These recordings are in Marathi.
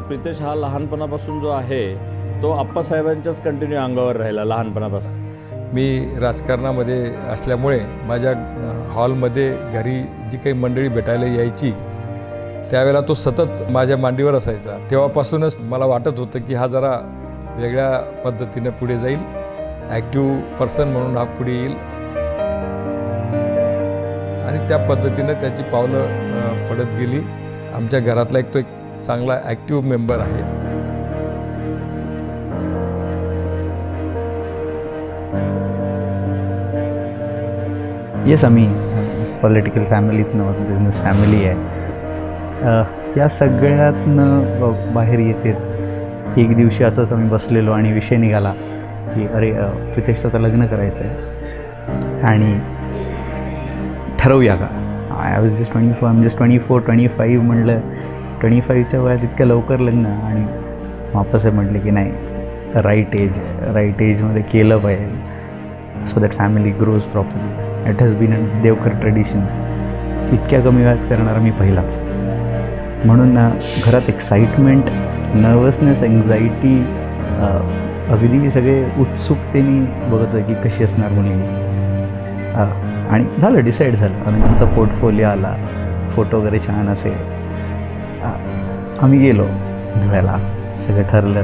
प्रितेश हा लहानपणापासून जो आहे तो आप्पासाहेबांच्याच कंटिन्यू अंगावर राहिला लहानपणापासून. मी राजकारणामध्ये असल्यामुळे माझ्या हॉलमध्ये घरी जी काही मंडळी भेटायला यायची त्यावेळेला तो सतत माझ्या मांडीवर असायचा. तेव्हापासूनच मला वाटत होतं की हा जरा वेगळ्या पद्धतीने पुढे जाईल, ॲक्टिव्ह पर्सन म्हणून हा पुढे येईल आणि त्या पद्धतीनं त्याची पावलं पडत गेली. आमच्या घरातला तो एक चांगला ॲक्टिव्ह मेंबर आहे. येस, आम्ही पॉलिटिकल फॅमिलीतनं बिझनेस फॅमिली आहे. या सगळ्यातनं बाहेर येते एक दिवशी असंच आम्ही बसलेलो आणि विषय निघाला की अरे प्रितेशचं आता लग्न करायचं आहे आणि ठरवूया का. आय वॉज जस्ट 24 म्हणलं 25च्या वयात इतक्या लवकर लग्न. आणि वापस म्हटले की नाही, राईट एजमध्ये केलं पाहिजे so that family grows properly. It has been a Devkar tradition. इतक्या कमी वयात करणारा मी पहिलाच. म्हणून घरात एक्साइटमेंट, नर्वसनेस, एन्झायटी, अगदी सगळे उत्सुकतेने बघत होते की कशी असणार मुलगी. आणि झालं, डिसाईड झालं. आणि आमचा पोर्टफोलिओ आला, फोटो वगैरे छान असेल. आम्ही गेलो धुळ्याला, सगळं ठरलं,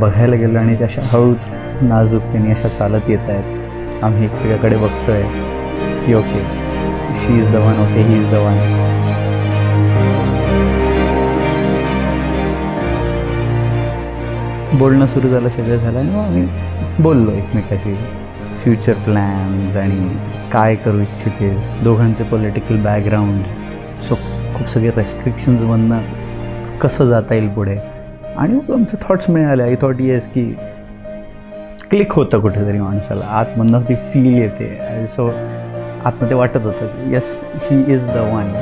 बघायला गेलो आणि त्या अशा हळूच नाजूकतेने अशा चालत येत आहेत. आम्ही एकमेकाकडे बघतो आहे की okay, she is the one, okay he is the one. बोलणं सुरू झालं, सगळं झालं आणि मग आम्ही बोललो एकमेकाशी फ्युचर प्लॅन्स आणि काय करू इच्छितेस, दोघांचे पॉलिटिकल बॅकग्राऊंड. सो खूप सगळे रेस्ट्रिक्शन्समधनं कसं जाता येईल पुढे. आणि मग आमचे थॉट्स मिळाले. आय थॉट येस की क्लिक होतं कुठेतरी माणसाला, आतमधनं ती फील येते. सो आतमध्ये वाटत होतं की yes, she is the one.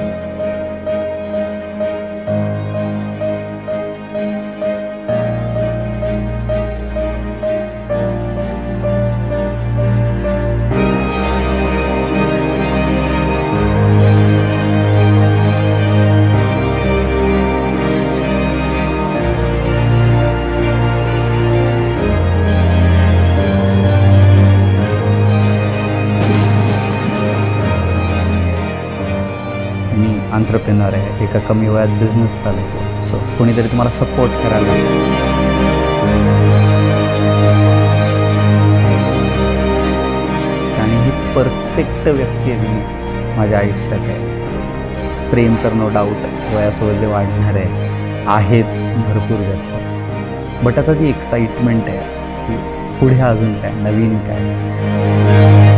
Entrepreneur आहे, एका कमी वयात बिझनेस चालवतो. सो कोणीतरी तुम्हाला सपोर्ट करायला लागतं. आणि ही परफेक्ट व्यक्ती आहे माझ्या आयुष्यात आहे. प्रेम तर नो डाऊट वयासोबत जे वाढणार आहेच भरपूर जास्त. बट आता ती एक्साइटमेंट आहे की पुढे अजून काय, नवीन काय.